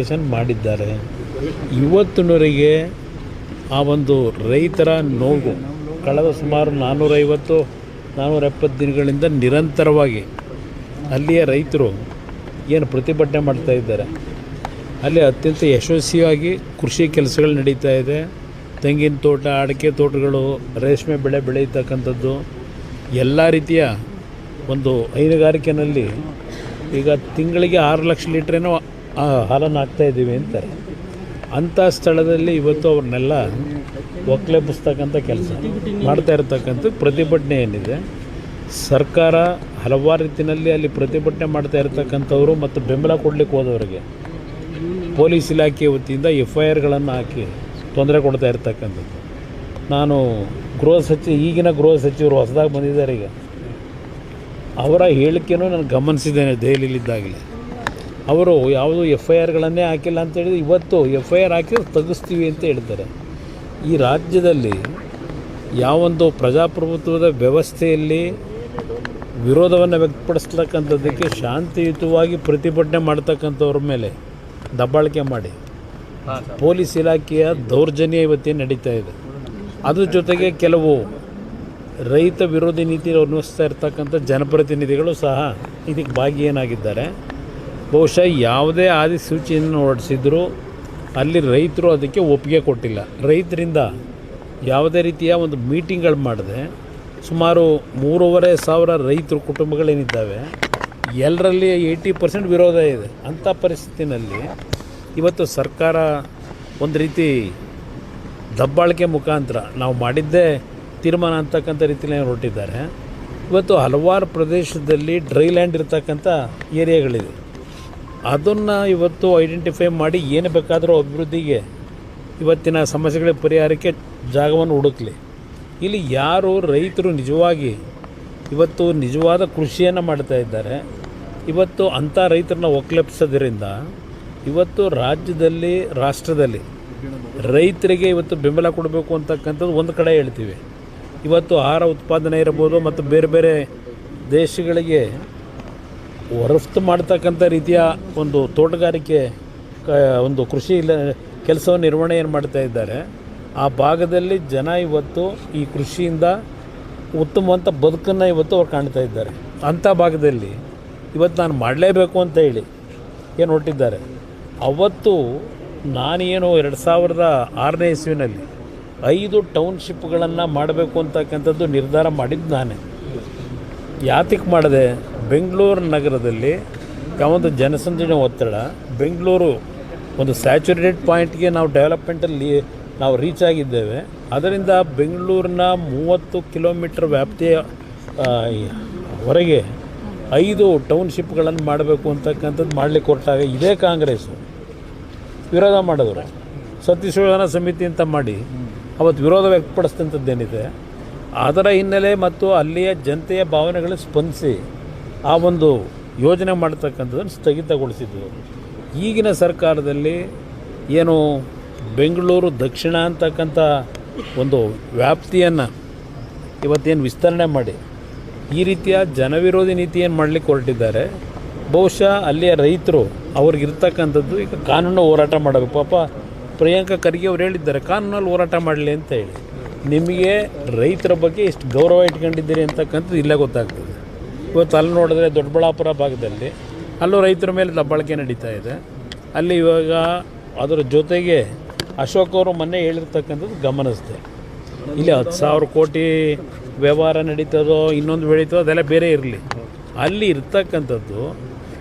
ಮಾಡಿದ್ದಾರೆ. ಇವತ್ತಿನವರೆಗೆ ಆ ಒಂದು ರೈತರ ನೋವು ಕಳೆದ ಸುಮಾರು 450-470 ದಿನಗಳಿಂದ ನಿರಂತರವಾಗಿ ಅಲ್ಲಿಯ ರೈತರು ಏನು ಪ್ರತಿಭಟನೆ ಮಾಡ್ತಾ ಇದ್ದಾರೆ. ಅಲ್ಲಿ ಅತ್ಯಂತ ಯಶಸ್ವಿಯಾಗಿ ಕೃಷಿ ಕೆಲಸಗಳು ನಡೀತಾ ಇದೆ. ತೆಂಗಿನ ತೋಟ, ಅಡಿಕೆ ತೋಟಗಳು, ರೇಷ್ಮೆ ಬೆಳೆ ಬೆಳೆಯತಕ್ಕಂಥದ್ದು, ಎಲ್ಲ ರೀತಿಯ ಒಂದು ಹೈನುಗಾರಿಕೆಯಲ್ಲಿ ಈಗ ತಿಂಗಳಿಗೆ 6 ಲಕ್ಷ ಲೀಟ್ರೇನೋ ಹಾಲನ್ನು ಹಾಕ್ತಾಯಿದ್ದೀವಿ ಅಂತಾರೆ. ಅಂಥ ಸ್ಥಳದಲ್ಲಿ ಇವತ್ತು ಅವ್ರನ್ನೆಲ್ಲ ಒಕ್ಕಲೆಬ್ಬಿಸ್ತಕ್ಕಂಥ ಕೆಲಸ ಮಾಡ್ತಾ ಇರತಕ್ಕಂಥ ಪ್ರತಿಭಟನೆ ಏನಿದೆ, ಸರ್ಕಾರ ಹಲವಾರು ರೀತಿಯಲ್ಲಿ ಅಲ್ಲಿ ಪ್ರತಿಭಟನೆ ಮಾಡ್ತಾ ಇರತಕ್ಕಂಥವ್ರು ಮತ್ತು ಬೆಂಬಲ ಕೊಡಲಿಕ್ಕೆ ಹೋದವರಿಗೆ ಪೊಲೀಸ್ ಇಲಾಖೆ ವತಿಯಿಂದ FIRಗಳನ್ನು ಹಾಕಿ ತೊಂದರೆ ಕೊಡ್ತಾ ಇರ್ತಕ್ಕಂಥದ್ದು. ನಾನು ಈಗಿನ ಗೃಹ ಸಚಿವರು ಹೊಸದಾಗಿ ಬಂದಿದ್ದಾರೆ, ಈಗ ಅವರ ಹೇಳಿಕೆನೂ ನಾನು ಗಮನಿಸಿದ್ದೇನೆ ದೆಹಲಿಯಲ್ಲಿದ್ದಾಗಲೇ. ಅವರು ಯಾವುದೂ FIRಗಳನ್ನೇ ಹಾಕಿಲ್ಲ ಅಂತೇಳಿದ್ರೆ ಇವತ್ತು FIR ಹಾಕಿ ತೆಗೆಸ್ತೀವಿ ಅಂತ ಹೇಳ್ತಾರೆ. ಈ ರಾಜ್ಯದಲ್ಲಿ ಯಾವೊಂದು ಪ್ರಜಾಪ್ರಭುತ್ವದ ವ್ಯವಸ್ಥೆಯಲ್ಲಿ ವಿರೋಧವನ್ನು ವ್ಯಕ್ತಪಡಿಸ್ತಕ್ಕಂಥದ್ದಕ್ಕೆ ಶಾಂತಿಯುತವಾಗಿ ಪ್ರತಿಭಟನೆ ಮಾಡ್ತಕ್ಕಂಥವ್ರ ಮೇಲೆ ದಬ್ಬಾಳಿಕೆ ಮಾಡಿ ಪೊಲೀಸ್ ಇಲಾಖೆಯ ದೌರ್ಜನ್ಯ ಇವತ್ತೇನು ನಡೀತಾ ಇದೆ. ಅದ್ರ ಜೊತೆಗೆ ಕೆಲವು ರೈತ ವಿರೋಧಿ ನೀತಿ ಅನುಸರಿಸ್ತಾ ಇರ್ತಕ್ಕಂಥ ಜನಪ್ರತಿನಿಧಿಗಳು ಸಹ ಇದಕ್ಕೆ ಭಾಗಿಯಾಗಿದ್ದಾರೆ. ಬಹುಶಃ ಯಾವುದೇ ಆದಿಸೂಚಿಯನ್ನು ಹೊರಡಿಸಿದ್ರು ಅಲ್ಲಿ ರೈತರು ಅದಕ್ಕೆ ಒಪ್ಪಿಗೆ ಕೊಟ್ಟಿಲ್ಲ. ರೈತರಿಂದ ಯಾವುದೇ ರೀತಿಯ ಒಂದು ಮೀಟಿಂಗ್ಗಳು ಮಾಡದೆ ಸುಮಾರು 3,500 ರೈತರು ಕುಟುಂಬಗಳೇನಿದ್ದಾವೆ ಎಲ್ಲರಲ್ಲಿ 80% ವಿರೋಧ ಇದೆ. ಅಂಥ ಪರಿಸ್ಥಿತಿನಲ್ಲಿ ಇವತ್ತು ಸರ್ಕಾರ ಒಂದು ರೀತಿ ದಬ್ಬಾಳಿಕೆ ಮುಖಾಂತರ ನಾವು ಮಾಡಿದ್ದೇ ತೀರ್ಮಾನ ಅಂತಕ್ಕಂಥ ರೀತಿಯಲ್ಲಿ ಹೊರಟಿದ್ದಾರೆ. ಇವತ್ತು ಹಲವಾರು ಪ್ರದೇಶದಲ್ಲಿ ಡ್ರೈ ಲ್ಯಾಂಡ್ ಇರ್ತಕ್ಕಂಥ ಏರಿಯಾಗಳಿದೆ. ಅದನ್ನು ಇವತ್ತು ಐಡೆಂಟಿಫೈ ಮಾಡಿ ಏನು ಬೇಕಾದರೂ ಅಭಿವೃದ್ಧಿಗೆ ಇವತ್ತಿನ ಸಮಸ್ಯೆಗಳ ಪರಿಹಾರಕ್ಕೆ ಜಾಗವನ್ನು ಹುಡುಕಲಿ. ಇಲ್ಲಿ ಯಾರು ರೈತರು ನಿಜವಾಗಿ ಇವತ್ತು ನಿಜವಾದ ಕೃಷಿಯನ್ನು ಮಾಡ್ತಾ ಇದ್ದಾರೆ, ಇವತ್ತು ಅಂಥ ರೈತರನ್ನ ಒಕ್ಕಲೆಬ್ಸೋದ್ರಿಂದ ಇವತ್ತು ರಾಜ್ಯದಲ್ಲಿ, ರಾಷ್ಟ್ರದಲ್ಲಿ ರೈತರಿಗೆ ಇವತ್ತು ಬೆಂಬಲ ಕೊಡಬೇಕು ಅಂತಕ್ಕಂಥದ್ದು ಒಂದು ಕಡೆ ಹೇಳ್ತೀವಿ. ಇವತ್ತು ಆಹಾರ ಉತ್ಪಾದನೆ ಇರ್ಬೋದು ಮತ್ತು ಬೇರೆ ಬೇರೆ ದೇಶಗಳಿಗೆ ರಫ್ತು ಮಾಡ್ತಕ್ಕಂಥ ರೀತಿಯ ಒಂದು ತೋಟಗಾರಿಕೆ ಒಂದು ಕೃಷಿ ಕೆಲಸವನ್ನು ನಿರ್ವಹಣೆಯನ್ನು ಮಾಡ್ತಾ ಇದ್ದಾರೆ. ಆ ಭಾಗದಲ್ಲಿ ಜನ ಇವತ್ತು ಈ ಕೃಷಿಯಿಂದ ಉತ್ತಮವಂತ ಬದುಕನ್ನು ಇವತ್ತು ಅವ್ರು ಕಾಣ್ತಾ ಇದ್ದಾರೆ. ಅಂಥ ಭಾಗದಲ್ಲಿ ಇವತ್ತು ನಾನು ಮಾಡಲೇಬೇಕು ಅಂತ ಹೇಳಿ ಏನು ಹೊರಟಿದ್ದಾರೆ. ಅವತ್ತು ನಾನೇನು 2006ನೇ ಇಸ್ವಿನಲ್ಲಿ 5 ಟೌನ್ಶಿಪ್ಗಳನ್ನು ಮಾಡಬೇಕು ಅಂತಕ್ಕಂಥದ್ದು ನಿರ್ಧಾರ ಮಾಡಿದ್ದು ನಾನೇ. ಯಾತಕ್ಕೆ ಮಾಡಿದೆ? ಬೆಂಗಳೂರು ನಗರದಲ್ಲಿ ಯಾವೊಂದು ಜನಸಂದಣಿ ಒತ್ತಡ, ಬೆಂಗಳೂರು ಒಂದು ಸ್ಯಾಚುರೇಟೆಡ್ ಪಾಯಿಂಟ್ಗೆ ನಾವು ಡೆವಲಪ್ಮೆಂಟಲ್ಲಿ ನಾವು ರೀಚ್ ಆಗಿದ್ದೇವೆ. ಅದರಿಂದ ಬೆಂಗಳೂರಿನ 30 ಕಿಲೋಮೀಟ್ರ್ ವ್ಯಾಪ್ತಿಯ ಹೊರಗೆ 5 ಟೌನ್ಶಿಪ್ಗಳನ್ನು ಮಾಡಬೇಕು ಅಂತಕ್ಕಂಥದ್ದು ಮಾಡಲಿಕ್ಕೆ ಹೊರಟಾಗ ಇದೇ ಕಾಂಗ್ರೆಸ್ಸು ವಿರೋಧ ಮಾಡಿದ್ರು. ಸತ್ಯಶೋಧನಾ ಸಮಿತಿ ಅಂತ ಮಾಡಿ ಅವತ್ತು ವಿರೋಧ ವ್ಯಕ್ತಪಡಿಸಿದಂಥದ್ದೇನಿದೆ ಅದರ ಹಿನ್ನೆಲೆ ಮತ್ತು ಅಲ್ಲಿಯ ಜನತೆಯ ಭಾವನೆಗಳಿಗೆ ಸ್ಪಂದಿಸಿ ಆ ಒಂದು ಯೋಜನೆ ಮಾಡ್ತಕ್ಕಂಥದ್ದನ್ನು ಸ್ಥಗಿತಗೊಳಿಸಿದ್ವು. ಈಗಿನ ಸರ್ಕಾರದಲ್ಲಿ ಏನು ಬೆಂಗಳೂರು ದಕ್ಷಿಣ ಅಂತಕ್ಕಂಥ ಒಂದು ವ್ಯಾಪ್ತಿಯನ್ನು ಇವತ್ತೇನು ವಿಸ್ತರಣೆ ಮಾಡಿ ಈ ರೀತಿಯ ಜನವಿರೋಧಿ ನೀತಿಯನ್ನು ಮಾಡಲಿಕ್ಕೆ ಹೊರಟಿದ್ದಾರೆ. ಬಹುಶಃ ಅಲ್ಲಿಯ ರೈತರು ಅವ್ರಿಗಿರ್ತಕ್ಕಂಥದ್ದು ಈಗ ಕಾನೂನು ಹೋರಾಟ ಮಾಡಬೇಕು. ಪಾಪ ಪ್ರಿಯಾಂಕಾ ಖರ್ಗೆ ಅವ್ರು ಹೇಳಿದ್ದಾರೆ ಕಾನೂನಲ್ಲಿ ಹೋರಾಟ ಮಾಡಲಿ ಅಂತ ಹೇಳಿ. ನಿಮಗೆ ರೈತರ ಬಗ್ಗೆ ಎಷ್ಟು ಗೌರವ ಇಟ್ಕೊಂಡಿದ್ದೀರಿ ಅಂತಕ್ಕಂಥದ್ದು ಇಲ್ಲೇ ಗೊತ್ತಾಗ್ತದೆ. ಇವತ್ತು ಅಲ್ಲಿ ನೋಡಿದ್ರೆ ದೊಡ್ಡಬಳ್ಳಾಪುರ ಭಾಗದಲ್ಲಿ ಅಲ್ಲೂ ರೈತರ ಮೇಲೆ ದಬ್ಬಾಳಿಕೆ ನಡೀತಾ ಇದೆ. ಅಲ್ಲಿ ಇವಾಗ ಅದರ ಜೊತೆಗೆ ಅಶೋಕ್ ಅವರು ಮೊನ್ನೆ ಹೇಳಿರ್ತಕ್ಕಂಥದ್ದು ಗಮನಿಸಿದೆ. ಇಲ್ಲಿ 10,000 ಕೋಟಿ ವ್ಯವಹಾರ ನಡೀತದೋ ಇನ್ನೊಂದು ಬೆಳೀತದೋ ಅದೆಲ್ಲ ಬೇರೆ ಇರಲಿ. ಅಲ್ಲಿ ಇರ್ತಕ್ಕಂಥದ್ದು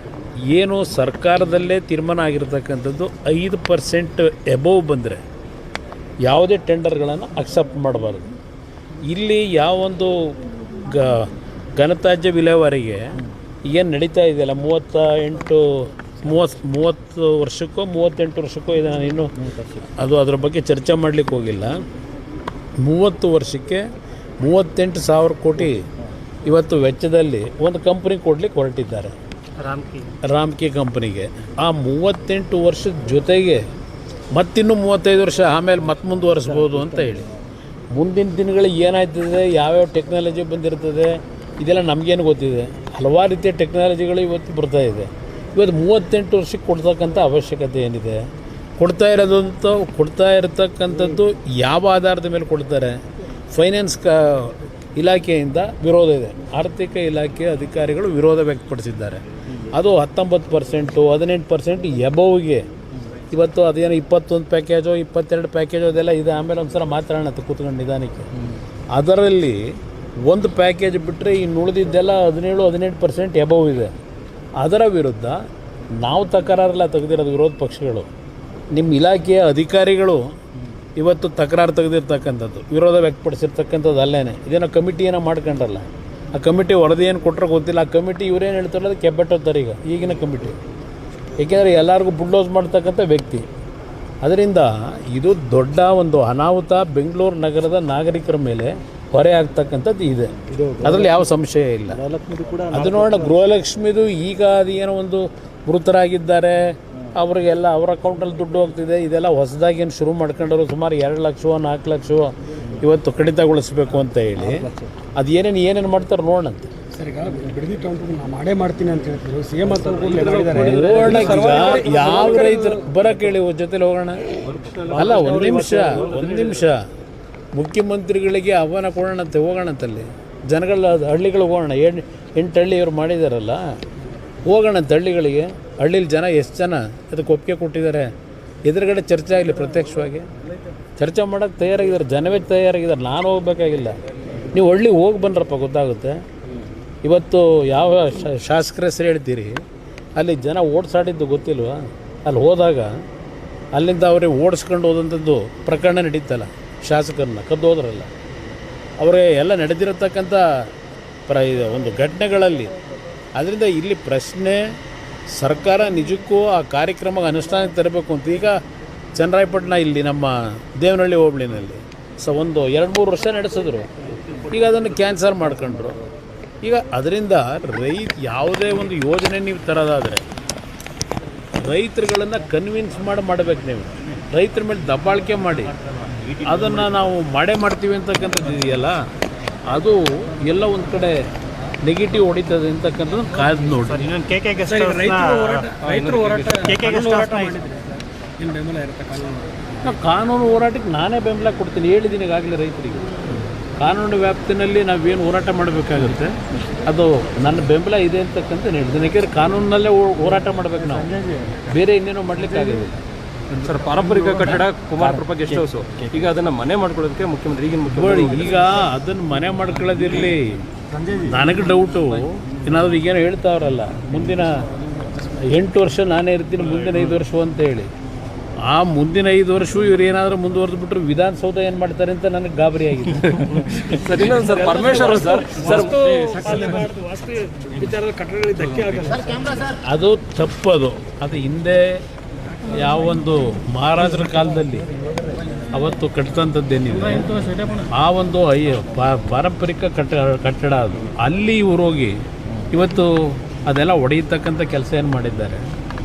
ಏನು ಸರ್ಕಾರದಲ್ಲೇ ತೀರ್ಮಾನ ಆಗಿರ್ತಕ್ಕಂಥದ್ದು 5% ಎಬೋವ್ ಬಂದರೆ ಯಾವುದೇ ಟೆಂಡರ್ಗಳನ್ನು ಅಕ್ಸೆಪ್ಟ್ ಮಾಡಬಾರ್ದು. ಇಲ್ಲಿ ಯಾವೊಂದು ಘನತ್ಯಾಜ್ಯ ವಿಲೇವಾರಿಗೆ ಏನು ನಡೀತಾ ಇದೆಯಲ್ಲ 30 ವರ್ಷಕ್ಕೋ 38 ವರ್ಷಕ್ಕೋ ಇದೆ. ನಾನು ಇನ್ನೂ ಅದರ ಬಗ್ಗೆ ಚರ್ಚೆ ಮಾಡಲಿಕ್ಕೆ ಹೋಗಿಲ್ಲ. 30 ವರ್ಷಕ್ಕೆ 38,000 ಕೋಟಿ ಇವತ್ತು ವೆಚ್ಚದಲ್ಲಿ ಒಂದು ಕಂಪ್ನಿ ಕೊಡಲಿಕ್ಕೆ ಹೊರಟಿದ್ದಾರೆ, ರಾಮ್ಕಿ ಕಂಪ್ನಿಗೆ. ಆ 38 ವರ್ಷದ ಜೊತೆಗೆ ಮತ್ತಿನ್ನೂ 35 ವರ್ಷ ಆಮೇಲೆ ಮತ್ತೆ ಮುಂದುವರಿಸ್ಬೋದು ಅಂತ ಹೇಳಿ. ಮುಂದಿನ ದಿನಗಳಿಗೆ ಏನಾಗ್ತದೆ, ಯಾವ್ಯಾವ ಟೆಕ್ನಾಲಜಿ ಬಂದಿರ್ತದೆ ಇದೆಲ್ಲ ನಮಗೇನು ಗೊತ್ತಿದೆ. ಹಲವಾರು ರೀತಿಯ ಟೆಕ್ನಾಲಜಿಗಳು ಇವತ್ತು ಬರ್ತಾಯಿದೆ. ಇವತ್ತು 38 ವರ್ಷಕ್ಕೆ ಕೊಡ್ತಕ್ಕಂಥ ಅವಶ್ಯಕತೆ ಏನಿದೆ? ಕೊಡ್ತಾ ಇರತಕ್ಕಂಥದ್ದು ಯಾವ ಆಧಾರದ ಮೇಲೆ ಕೊಡ್ತಾರೆ? ಫೈನಾನ್ಸ್ ಇಲಾಖೆಯಿಂದ ವಿರೋಧ ಇದೆ. ಆರ್ಥಿಕ ಇಲಾಖೆ ಅಧಿಕಾರಿಗಳು ವಿರೋಧ ವ್ಯಕ್ತಪಡಿಸಿದ್ದಾರೆ. ಅದು 19%, 18% ಎಬೋವ್ಗೆ. ಇವತ್ತು ಅದೇನೋ 21 ಪ್ಯಾಕೇಜೋ 22 ಪ್ಯಾಕೇಜೋ ಅದೆಲ್ಲ ಇದೆ. ಆಮೇಲೆ ಒಂದು ಸಲ ಮಾತಾಡೋಣ ಕೂತ್ಕೊಂಡು ನಿಧಾನಕ್ಕೆ. ಅದರಲ್ಲಿ ಒಂದು ಪ್ಯಾಕೇಜ್ ಬಿಟ್ಟರೆ ಇನ್ನು ಉಳಿದಿದ್ದೆಲ್ಲ 17-18% ಎಬೋವ್ ಇದೆ. ಅದರ ವಿರುದ್ಧ ನಾವು ತಕರಾರೆಲ್ಲ ತೆಗೆದಿರೋದು ವಿರೋಧ ಪಕ್ಷಗಳು. ನಿಮ್ಮ ಇಲಾಖೆಯ ಅಧಿಕಾರಿಗಳು ಇವತ್ತು ತಕರಾರು ತೆಗೆದಿರ್ತಕ್ಕಂಥದ್ದು, ವಿರೋಧ ವ್ಯಕ್ತಪಡಿಸಿರ್ತಕ್ಕಂಥದ್ದು ಅಲ್ಲೇನೆ. ಇದೇನೋ ಕಮಿಟಿಯನ್ನು ಮಾಡ್ಕೊಂಡ್ರಲ್ಲ, ಆ ಕಮಿಟಿ ವರದಿ ಏನು ಕೊಟ್ಟರೆ ಗೊತ್ತಿಲ್ಲ. ಆ ಕಮಿಟಿ ಇವರೇನು ಹೇಳ್ತಾರಲ್ಲ ಅದು ಕೆಬ್ಬೆಟ್ಟೋಗ್ತಾರೆ ಈಗಿನ ಕಮಿಟಿ. ಏಕೆಂದರೆ ಎಲ್ಲರಿಗೂ ಬುಲ್ಡೋಸ್ ಮಾಡ್ತಕ್ಕಂಥ ವ್ಯಕ್ತಿ. ಅದರಿಂದ ಇದು ದೊಡ್ಡ ಒಂದು ಅನಾಹುತ ಬೆಂಗಳೂರು ನಗರದ ನಾಗರಿಕರ ಮೇಲೆ ಹೊರೆ ಆಗ್ತಕ್ಕಂಥದ್ದು ಇದೆ. ಅದರಲ್ಲಿ ಯಾವ ಸಂಶಯ ಇಲ್ಲ. ಅದು ನೋಡೋಣ, ಗೃಹಲಕ್ಷ್ಮಿದು ಈಗ ಅದೇನೋ ಒಂದು ಮೃತರಾಗಿದ್ದಾರೆ, ಅವರಿಗೆಲ್ಲ ಅವ್ರ ಅಕೌಂಟಲ್ಲಿ ದುಡ್ಡು ಹೋಗ್ತಿದೆ. ಇದೆಲ್ಲ ಹೊಸದಾಗಿ ಏನು ಶುರು ಮಾಡ್ಕೊಂಡವರು ಸುಮಾರು 2 ಲಕ್ಷ 4 ಲಕ್ಷ ಇವತ್ತು ಕಡಿತಗೊಳಿಸಬೇಕು ಅಂತ ಹೇಳಿ ಅದು ಏನೇನು ಮಾಡ್ತಾರೆ ನೋಡೋಣಂತೆ. ಸರ್, ಈಗ ಬಿಡದಿ ಕೌಂಟರ್ ಮಾಡೇ ಮಾಡ್ತೀನಿ ಅಂತ ಹೇಳ್ತಿದ್ರು CM ಯಾವ ರೈತರು ಬರೋಕೆ ಹೇಳಿ ಜೊತೆಲಿ ಹೋಗೋಣ. ಅಲ್ಲ, ಒಂದು ನಿಮಿಷ ಮುಖ್ಯಮಂತ್ರಿಗಳಿಗೆ ಆಹ್ವಾನ ಕೊಡೋಣಂತೆ, ಹೋಗೋಣಂತಲ್ಲಿ ಜನಗಳ ಹಳ್ಳಿಗಳಿಗೆ ಹೋಗೋಣ. 8 ಹಳ್ಳಿ ಇವ್ರು ಮಾಡಿದಾರಲ್ಲ, ಹೋಗೋಣಂತೆ ಹಳ್ಳಿಗಳಿಗೆ. ಹಳ್ಳೀಲಿ ಜನ ಎಷ್ಟು ಜನ ಅದಕ್ಕೆ ಒಪ್ಪಿಗೆ ಕೊಟ್ಟಿದ್ದಾರೆ? ಎದುರುಗಡೆ ಚರ್ಚೆ ಆಗಲಿ, ಪ್ರತ್ಯಕ್ಷವಾಗಿ ಚರ್ಚೆ ಮಾಡೋಕ್ಕೆ ತಯಾರಾಗಿದ್ದಾರೆ. ಜನವೇ ತಯಾರಾಗಿದ್ದಾರೆ. ನಾನು ಹೋಗ್ಬೇಕಾಗಿಲ್ಲ, ನೀವು ಹಳ್ಳಿಗೆ ಹೋಗಿ ಬಂದ್ರಪ್ಪ, ಗೊತ್ತಾಗುತ್ತೆ. ಇವತ್ತು ಯಾವ ಶಾಸಕರ ಹೆಸರು ಹೇಳ್ತೀರಿ, ಅಲ್ಲಿ ಜನ ಓಡಿಸಾಡಿದ್ದು ಗೊತ್ತಿಲ್ವ? ಅಲ್ಲಿ ಹೋದಾಗ ಅಲ್ಲಿಂದ ಅವ್ರಿಗೆ ಓಡಿಸ್ಕೊಂಡು ಹೋದಂಥದ್ದು ಪ್ರಕರಣ ನಡೀತಲ್ಲ, ಶಾಸಕರನ್ನ ಕದ್ದು ಹೋದ್ರಲ್ಲ, ಅವರಿಗೆ ಎಲ್ಲ ನಡೆದಿರತಕ್ಕಂಥ ಒಂದು ಘಟನೆಗಳಲ್ಲಿ. ಅದರಿಂದ ಇಲ್ಲಿ ಪ್ರಶ್ನೆ ಸರ್ಕಾರ ನಿಜಕ್ಕೂ ಆ ಕಾರ್ಯಕ್ರಮ ಅನುಷ್ಠಾನಕ್ಕೆ ತರಬೇಕು ಅಂತ. ಈಗ ಚನ್ನರಾಯಪಟ್ಟಣ ಇಲ್ಲಿ ನಮ್ಮ ದೇವನಹಳ್ಳಿ ಹೋಬಳಿನಲ್ಲಿ ಒಂದು 2-3 ವರ್ಷ ನಡೆಸಿದ್ರು. ಈಗ ಅದನ್ನು ಕ್ಯಾನ್ಸಲ್ ಮಾಡ್ಕೊಂಡ್ರು. ಈಗ ಅದರಿಂದ ಯಾವುದೇ ಒಂದು ಯೋಜನೆ ನೀವು ತರೋದಾದರೆ ರೈತರುಗಳನ್ನು ಕನ್ವಿನ್ಸ್ ಮಾಡಬೇಕು. ನೀವು ರೈತರ ಮೇಲೆ ದಬ್ಬಾಳಿಕೆ ಮಾಡಿ ಅದನ್ನು ನಾವು ಮಾಡ್ತೀವಿ ಅಂತಕ್ಕಂಥದ್ದು ಇದೆಯಲ್ಲ, ಅದು ಎಲ್ಲ ಒಂದು ಕಡೆ ನೆಗೆಟಿವ್ ಹೊಡಿತದೆ ಅಂತಕ್ಕಂಥದ್ದು ಕಾಯ್ದು ನೋಡಿ. ಕಾನೂನು ಹೋರಾಟಕ್ಕೆ ನಾನೇ ಬೆಂಬಲ ಕೊಡ್ತೀನಿ, ಹೇಳಿದ್ದೀನಿ ಈಗಾಗಲೇ. ರೈತರಿಗೆ ಕಾನೂನು ವ್ಯಾಪ್ತಿನಲ್ಲಿ ನಾವೇನು ಹೋರಾಟ ಮಾಡಬೇಕಾಗುತ್ತೆ, ಅದು ನನ್ನ ಬೆಂಬಲ ಇದೆ ಅಂತಕ್ಕಂಥ ಹೇಳಿದ್ದೀನಿ. ಯಾಕೆಂದರೆ ಕಾನೂನಿನಲ್ಲೇ ಹೋರಾಟ ಮಾಡಬೇಕು ನಾವು, ಬೇರೆ ಇನ್ನೇನೋ ಮಾಡಲಿಕ್ಕಾಗೋದಿಲ್ಲ. ಸರ್, ಪಾರಂಪರಿಕ ಕಟ್ಟಡ ಕುಮಾರಕೃಪಾ ಗೆಸ್ಟ್ ಹೌಸು, ಈಗ ಅದನ್ನು ಮನೆ ಮಾಡ್ಕೊಳ್ಳೋದಕ್ಕೆ ಈಗಿನ ಮುಖ್ಯಮಂತ್ರಿ ಈಗ ಅದನ್ನು ಮನೆ ಮಾಡ್ಕೊಳ್ಳೋದಿರಲಿ. ನನಗೆ ಡೌಟು, ಏನಾದರೂ ಈಗೇನೋ ಹೇಳ್ತಾವ್ರಲ್ಲ, ಮುಂದಿನ 8 ವರ್ಷ ನಾನೇ ಇರ್ತೀನಿ, ಮುಂದಿನ 5 ವರ್ಷ ಅಂತ ಹೇಳಿ. ಆ ಮುಂದಿನ 5 ವರ್ಷವೂ ಇವ್ರು ಏನಾದರೂ ಮುಂದುವರೆದ್ಬಿಟ್ರು ವಿಧಾನಸೌಧ ಏನು ಮಾಡ್ತಾರೆ ಅಂತ ನನಗೆ ಗಾಬರಿ ಆಗಿದೆ. ಸರ್, ಇನ್ನೊಂದು ಸರ್, ಪರಮೇಶ್ವರ್ ಅದು ತಪ್ಪದು. ಅದು ಹಿಂದೆ ಯಾವೊಂದು ಮಹಾರಾಜರ ಕಾಲದಲ್ಲಿ ಅವತ್ತು ಕಟ್ಟಿದಂಥದ್ದೇನಿದೆ, ಆ ಒಂದು ಪಾರಂಪರಿಕ ಕಟ್ಟಡ ಅದು. ಅಲ್ಲಿ ಇವ್ರು ಹೋಗಿ ಇವತ್ತು ಅದೆಲ್ಲ ಹೊಡೆಯತಕ್ಕಂಥ ಕೆಲಸ ಏನು ಮಾಡಿದ್ದಾರೆ.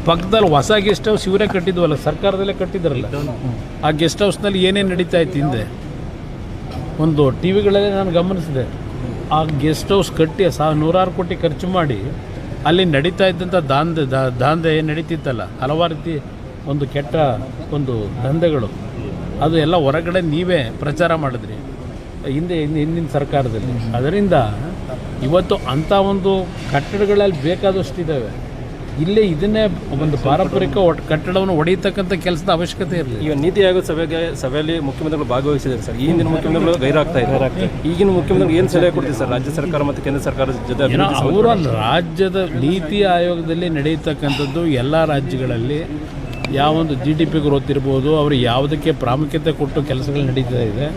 ಪಕ್ಕದಲ್ಲಿ ಹೊಸ ಗೆಸ್ಟ್ ಹೌಸ್ ಇವರೇ ಕಟ್ಟಿದ್ವಲ್ಲ, ಸರ್ಕಾರದಲ್ಲೇ ಕಟ್ಟಿದ್ರಲ್ಲ. ಆ ಗೆಸ್ಟ್ ಹೌಸ್ನಲ್ಲಿ ಏನೇನು ನಡೀತಾ ಇತ್ತು ಹಿಂದೆ, ಒಂದು ಟಿ ವಿಗಳಲ್ಲೇ ನಾನು ಗಮನಿಸಿದೆ. ಆ ಗೆಸ್ಟ್ ಹೌಸ್ ಕಟ್ಟಿ 100 ಕೋಟಿ ಖರ್ಚು ಮಾಡಿ ಅಲ್ಲಿ ನಡೀತಾ ಇದ್ದಂಥ ದಾಂಧೆ ನಡೀತಿತ್ತಲ್ಲ, ಹಲವಾರು ರೀತಿ ಒಂದು ಕೆಟ್ಟ ಒಂದು ದಂಧೆಗಳು, ಅದು ಎಲ್ಲ ಹೊರಗಡೆ ನೀವೇ ಪ್ರಚಾರ ಮಾಡಿದ್ರಿ ಹಿಂದಿನ ಸರ್ಕಾರದಲ್ಲಿ. ಅದರಿಂದ ಇವತ್ತು ಅಂಥ ಒಂದು ಕಟ್ಟಡಗಳಲ್ಲಿ ಬೇಕಾದಷ್ಟಿದ್ದಾವೆ. ಇಲ್ಲೇ ಇದನ್ನೇ ಒಂದು ಪಾರಂಪರಿಕ ಕಟ್ಟಡವನ್ನು ಹೊಡೆಯತಕ್ಕಂಥ ಕೆಲಸದ ಅವಶ್ಯಕತೆ ಇರಲಿ. ಈಗ ನೀತಿ ಆಯೋಗ ಸಭೆಯಲ್ಲಿ ಮುಖ್ಯಮಂತ್ರಿಗಳು ಭಾಗವಹಿಸಿದ್ದಾರೆ ಸರ್. ಹಿಂದಿನ ಮುಖ್ಯಮಂತ್ರಿಗಳು ಗೈರಾಗ್ತಾ ಇದ್ದಾರೆ. ಈಗಿನ ಮುಖ್ಯಮಂತ್ರಿ ಏನು ಸಲಹೆ ಕೊಡ್ತೀವಿ ಸರ್ ರಾಜ್ಯ ಸರ್ಕಾರ ಮತ್ತು ಕೇಂದ್ರ ಸರ್ಕಾರದ ಜೊತೆ? ಅವರ ರಾಜ್ಯದ ನೀತಿ ಆಯೋಗದಲ್ಲಿ ನಡೆಯತಕ್ಕಂಥದ್ದು ಎಲ್ಲ ರಾಜ್ಯಗಳಲ್ಲಿ ಯಾವೊಂದು GDP ಗ್ರೋತ್ ಇರ್ಬೋದು, ಅವರು ಯಾವುದಕ್ಕೆ ಪ್ರಾಮುಖ್ಯತೆ ಕೊಟ್ಟು ಕೆಲಸಗಳು ನಡೀತಾ ಇದೆ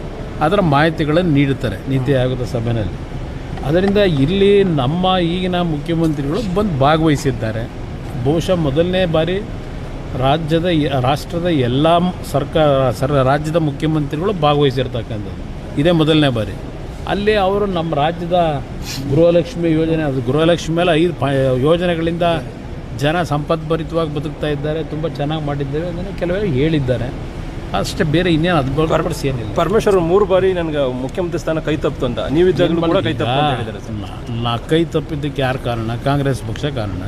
ಅದರ ಮಾಹಿತಿಗಳನ್ನು ನೀಡುತ್ತಾರೆ ನೀತಿ ಆಯೋಗದ ಸಭೆಯಲ್ಲಿ. ಅದರಿಂದ ಇಲ್ಲಿ ನಮ್ಮ ಈಗಿನ ಮುಖ್ಯಮಂತ್ರಿಗಳು ಬಂದು ಭಾಗವಹಿಸಿದ್ದಾರೆ. ಬಹುಶಃ ಮೊದಲನೇ ಬಾರಿ ರಾಷ್ಟ್ರದ ಎಲ್ಲ ರಾಜ್ಯದ ಮುಖ್ಯಮಂತ್ರಿಗಳು ಭಾಗವಹಿಸಿರ್ತಕ್ಕಂಥದ್ದು ಇದೇ ಮೊದಲನೇ ಬಾರಿ. ಅಲ್ಲಿ ಅವರು ನಮ್ಮ ರಾಜ್ಯದ ಗೃಹಲಕ್ಷ್ಮಿ ಯೋಜನೆ, ಅದು ಗೃಹಲಕ್ಷ್ಮಿ ಮೇಲೆ 5 ಯೋಜನೆಗಳಿಂದ ಜನ ಸಂಪದ್ಭರಿತವಾಗಿ ಬದುಕ್ತಾ ಇದ್ದಾರೆ, ತುಂಬ ಚೆನ್ನಾಗಿ ಮಾಡಿದ್ದೇವೆ ಅದನ್ನು ಕೆಲವರು ಹೇಳಿದ್ದಾರೆ ಅಷ್ಟೇ. ಬೇರೆ ಇನ್ನೇನು ಅದು ಏನಿಲ್ಲ. ಪರಮೇಶ್ವರ್ 3 ಬಾರಿ ನನಗೆ ಮುಖ್ಯಮಂತ್ರಿ ಸ್ಥಾನ ಕೈ ತಪ್ಪಿತು ಅಂತ, ನೀವಿದ್ದಾಗಲೂ ಕೂಡ ಕೈ ತಪ್ಪು ಅಂತ ಹೇಳಿದ್ದಾರೆ ಸರ್. ಕೈ ತಪ್ಪಿದ್ದಕ್ಕೆ ಯಾರು ಕಾರಣ? ಕಾಂಗ್ರೆಸ್ ಪಕ್ಷ ಕಾರಣ.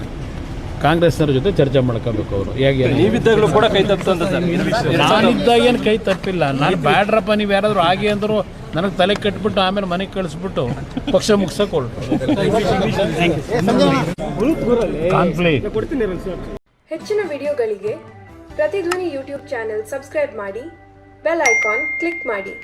ಕಾಂಗ್ರೆಸ್ನವ್ರ ಜೊತೆ ಚರ್ಚೆ ಮಾಡ್ಕೋಬೇಕು ಅವರು ಹೇಗೆ ನೀವಿದ್ದಾಗಲೂ ಕೂಡ ಕೈ ತಪ್ಪಿತು ಸರ್. ನಾನಿದ್ದಾಗ ಏನು ಕೈ ತಪ್ಪಿಲ್ಲ. ನಾನು ಬ್ಯಾಡ್ರಪ್ಪ ನೀವು ಯಾರಾದರೂ ಆಗಿ ಅಂದರು ನನಗೆ ತಲೆ ಕಟ್ಬಿಟ್ಟು ಆಮೇಲೆ ಮನೆಗೆ ಕಳಿಸ್ಬಿಟ್ಟು ಪಕ್ಷ ಮುಗ್ಸಕ್ಕೆ ಹೊರಟು. ಹೆಚ್ಚಿನ ವಿಡಿಯೋಗಳಿಗೆ ಪ್ರತಿಧ್ವನಿ ಯೂಟ್ಯೂಬ್ ಚಾನೆಲ್ ಸಬ್ಸ್ಕ್ರೈಬ್ ಮಾಡಿ, ಬೆಲ್ ಐಕಾನ್ ಕ್ಲಿಕ್ ಮಾಡಿ.